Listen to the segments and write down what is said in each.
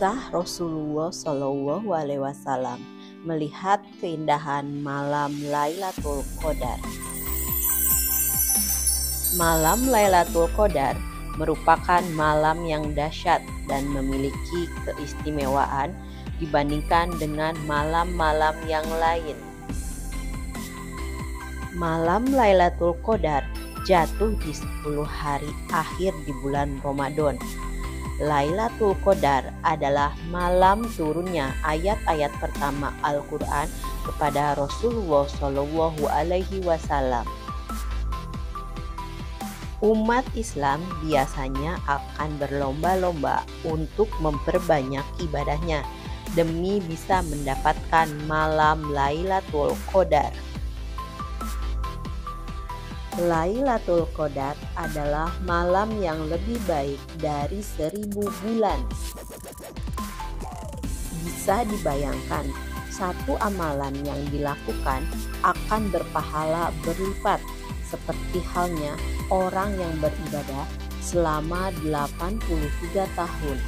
Kisah Rasulullah Shallallahu Alaihi Wasallam melihat keindahan malam Lailatul Qadar. Malam Lailatul Qadar merupakan malam yang dahsyat dan memiliki keistimewaan dibandingkan dengan malam-malam yang lain. Malam Lailatul Qadar jatuh di 10 hari akhir di bulan Ramadan. Lailatul Qadar adalah malam turunnya ayat-ayat pertama Al-Quran kepada Rasulullah Shallallahu Alaihi Wasallam. Umat Islam biasanya akan berlomba-lomba untuk memperbanyak ibadahnya demi bisa mendapatkan malam Lailatul Qadar. Lailatul Qadar adalah malam yang lebih baik dari 1000 bulan. Bisa dibayangkan, satu amalan yang dilakukan akan berpahala berlipat, seperti halnya orang yang beribadah selama 83 tahun.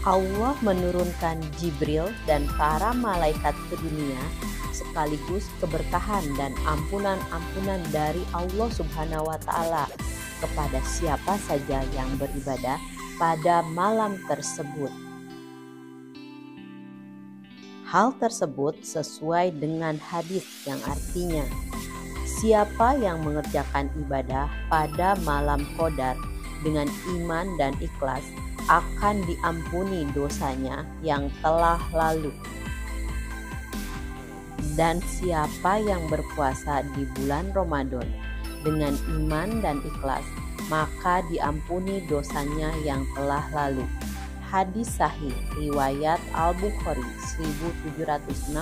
Allah menurunkan Jibril dan para malaikat ke dunia sekaligus keberkahan dan ampunan-ampunan dari Allah Subhanahu wa Ta'ala kepada siapa saja yang beribadah pada malam tersebut. Hal tersebut sesuai dengan hadis yang artinya, siapa yang mengerjakan ibadah pada malam Qadar dengan iman dan ikhlas akan diampuni dosanya yang telah lalu. Dan siapa yang berpuasa di bulan Ramadan dengan iman dan ikhlas, maka diampuni dosanya yang telah lalu. Hadis sahih riwayat Al-Bukhari 1768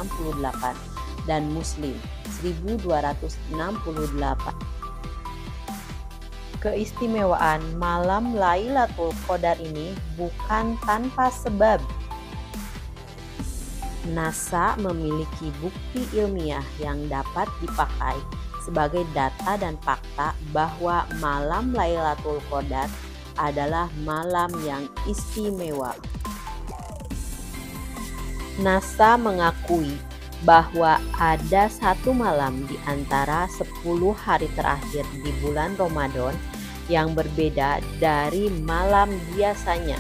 dan Muslim 1268. Keistimewaan malam Lailatul Qadar ini bukan tanpa sebab. NASA memiliki bukti ilmiah yang dapat dipakai sebagai data dan fakta bahwa malam Lailatul Qadar adalah malam yang istimewa. NASA mengakui bahwa ada satu malam di antara 10 hari terakhir di bulan Ramadan yang berbeda dari malam biasanya.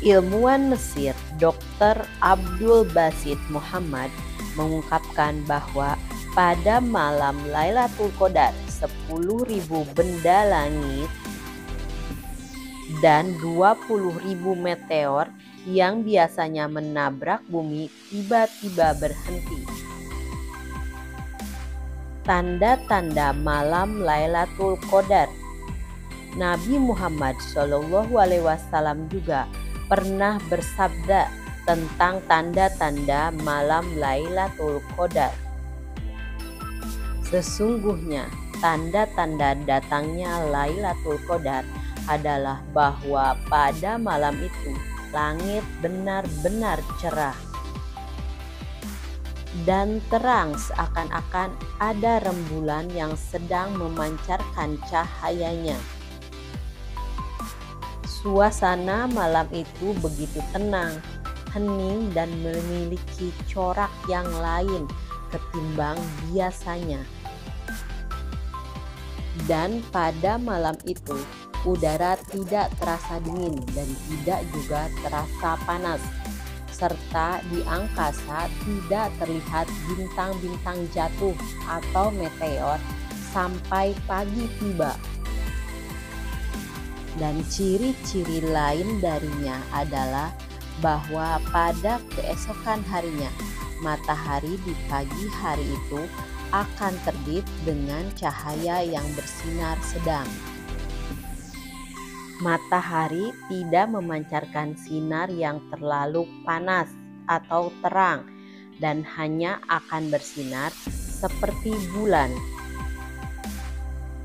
Ilmuwan Mesir Dr. Abdul Basit Muhammad mengungkapkan bahwa pada malam Lailatul Qadar 10.000 benda langit dan 20.000 meteor yang biasanya menabrak bumi tiba-tiba berhenti. Tanda-tanda malam Lailatul Qadar. Nabi Muhammad SAW juga pernah bersabda tentang tanda-tanda malam Lailatul Qadar. Sesungguhnya tanda-tanda datangnya Lailatul Qadar adalah bahwa pada malam itu langit benar-benar cerah dan terang, seakan-akan ada rembulan yang sedang memancarkan cahayanya. Suasana malam itu begitu tenang, hening dan memiliki corak yang lain ketimbang biasanya. Dan pada malam itu, udara tidak terasa dingin dan tidak juga terasa panas, serta di angkasa tidak terlihat bintang-bintang jatuh atau meteor sampai pagi tiba. Dan ciri-ciri lain darinya adalah bahwa pada keesokan harinya, matahari di pagi hari itu akan terbit dengan cahaya yang bersinar sedang. Matahari tidak memancarkan sinar yang terlalu panas atau terang dan hanya akan bersinar seperti bulan.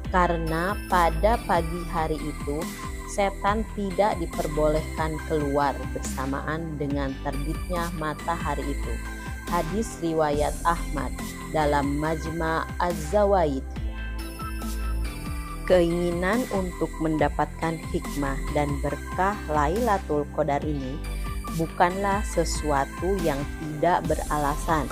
Karena pada pagi hari itu setan tidak diperbolehkan keluar bersamaan dengan terbitnya matahari itu. Hadis riwayat Ahmad dalam Majma' Az-Zawaid. Keinginan untuk mendapatkan hikmah dan berkah Lailatul Qadar ini bukanlah sesuatu yang tidak beralasan.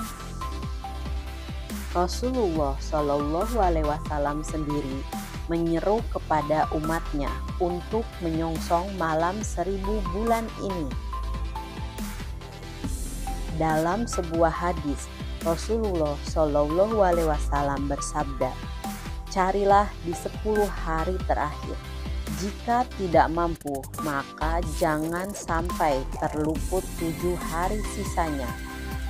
Rasulullah Shallallahu Alaihi Wasallam sendiri menyeru kepada umatnya untuk menyongsong malam 1000 bulan ini. Dalam sebuah hadis, Rasulullah Shallallahu Alaihi Wasallam bersabda, "Carilah di 10 hari terakhir. Jika tidak mampu, maka jangan sampai terluput 7 hari sisanya."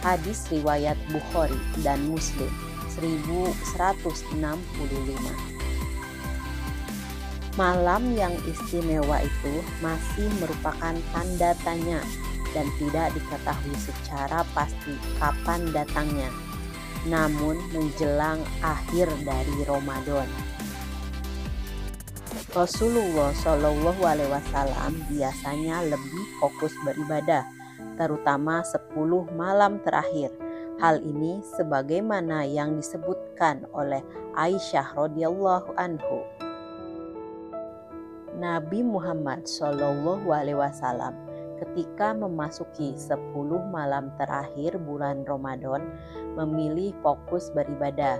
Hadis riwayat Bukhari dan Muslim 1165. Malam yang istimewa itu masih merupakan tanda tanya dan tidak diketahui secara pasti kapan datangnya, namun menjelang akhir dari Ramadan. Rasulullah Shallallahu Alaihi Wasallam biasanya lebih fokus beribadah, terutama 10 malam terakhir. Hal ini sebagaimana yang disebutkan oleh Aisyah radhiyallahu anhu. Nabi Muhammad Shallallahu Alaihi Wasallam ketika memasuki 10 malam terakhir bulan Ramadan memilih fokus beribadah,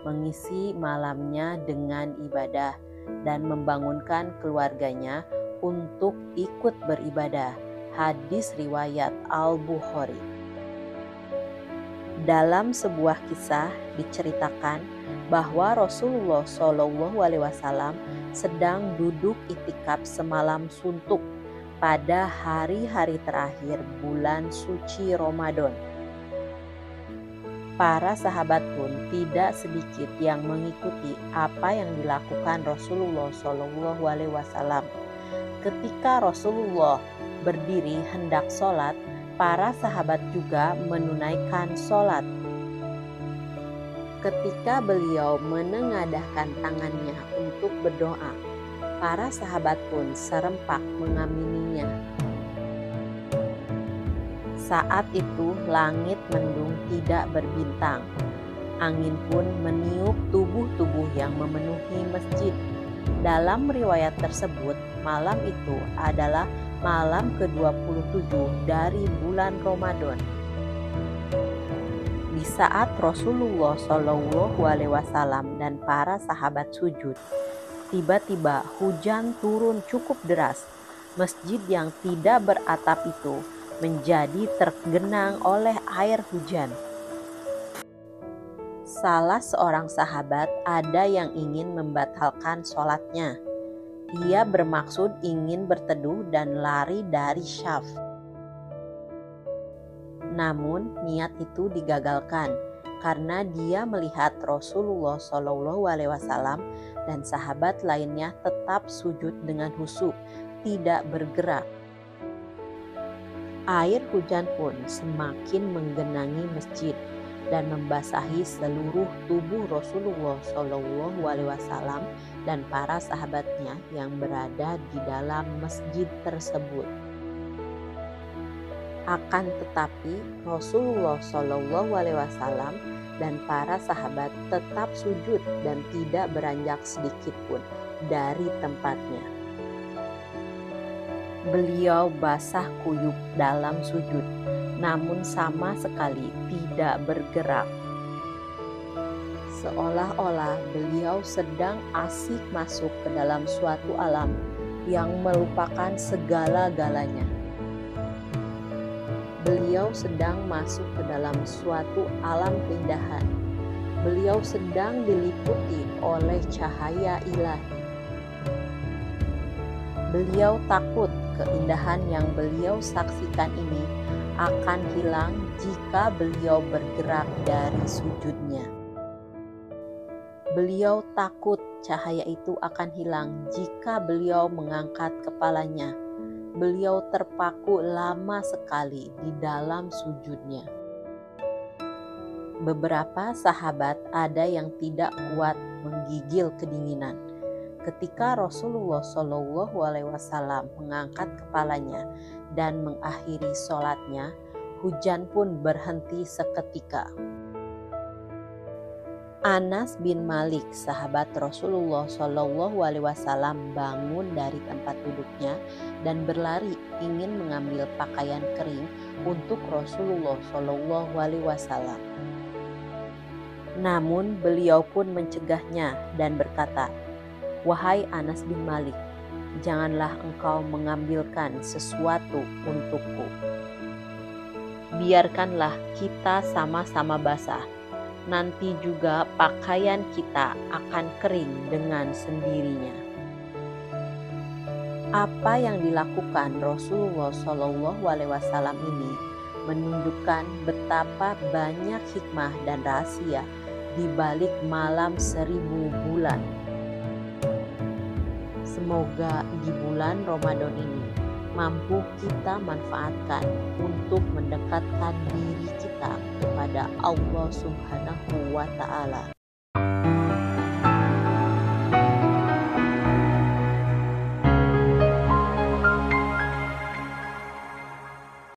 mengisi malamnya dengan ibadah, dan membangunkan keluarganya untuk ikut beribadah. Hadis riwayat Al-Bukhari. Dalam sebuah kisah diceritakan bahwa Rasulullah Shallallahu Alaihi Wasallam sedang duduk itikaf semalam suntuk pada hari-hari terakhir bulan suci Ramadan. Para sahabat pun tidak sedikit yang mengikuti apa yang dilakukan Rasulullah Shallallahu Alaihi Wasallam. Ketika Rasulullah berdiri hendak sholat, para sahabat juga menunaikan sholat. Ketika beliau menengadahkan tangannya untuk berdoa, para sahabat pun serempak mengamininya. Saat itu langit mendung tidak berbintang. Angin pun meniup tubuh-tubuh yang memenuhi masjid. Dalam riwayat tersebut, malam itu adalah malam ke-27 dari bulan Ramadan. Di saat Rasulullah Shallallahu Alaihi Wasallam dan para sahabat sujud, tiba-tiba hujan turun cukup deras. Masjid yang tidak beratap itu menjadi tergenang oleh air hujan. Salah seorang sahabat ada yang ingin membatalkan sholatnya. Ia bermaksud ingin berteduh dan lari dari syaf. Namun niat itu digagalkan karena dia melihat Rasulullah Shallallahu Alaihi Wasallam dan sahabat lainnya tetap sujud dengan khusyuk, tidak bergerak. Air hujan pun semakin menggenangi masjid dan membasahi seluruh tubuh Rasulullah Shallallahu Alaihi Wasallam dan para sahabatnya yang berada di dalam masjid tersebut. Akan tetapi Rasulullah Shallallahu Alaihi Wasallam dan para sahabat tetap sujud dan tidak beranjak sedikit pun dari tempatnya. Beliau basah kuyup dalam sujud, namun sama sekali tidak bergerak. Seolah-olah beliau sedang asik masuk ke dalam suatu alam yang melupakan segala-galanya. Beliau sedang masuk ke dalam suatu alam keindahan. Beliau sedang diliputi oleh cahaya ilahi. Beliau takut keindahan yang beliau saksikan ini akan hilang jika beliau bergerak dari sujudnya. Beliau takut cahaya itu akan hilang jika beliau mengangkat kepalanya. Beliau terpaku lama sekali di dalam sujudnya. Beberapa sahabat ada yang tidak kuat menggigil kedinginan. Ketika Rasulullah Shallallahu Alaihi Wasallam mengangkat kepalanya dan mengakhiri sholatnya, hujan pun berhenti seketika. Anas bin Malik, sahabat Rasulullah Shallallahu Alaihi Wasallam, bangun dari tempat duduknya dan berlari ingin mengambil pakaian kering untuk Rasulullah Shallallahu Alaihi Wasallam. Namun beliau pun mencegahnya dan berkata, "Wahai Anas bin Malik, janganlah engkau mengambilkan sesuatu untukku. Biarkanlah kita sama-sama basah. Nanti juga pakaian kita akan kering dengan sendirinya." Apa yang dilakukan Rasulullah Shallallahu Alaihi Wasallam ini menunjukkan betapa banyak hikmah dan rahasia di balik malam 1000 bulan. Semoga di bulan Ramadan ini mampu kita manfaatkan untuk mendekatkan diri kita kepada Allah Subhanahu wa Ta'ala.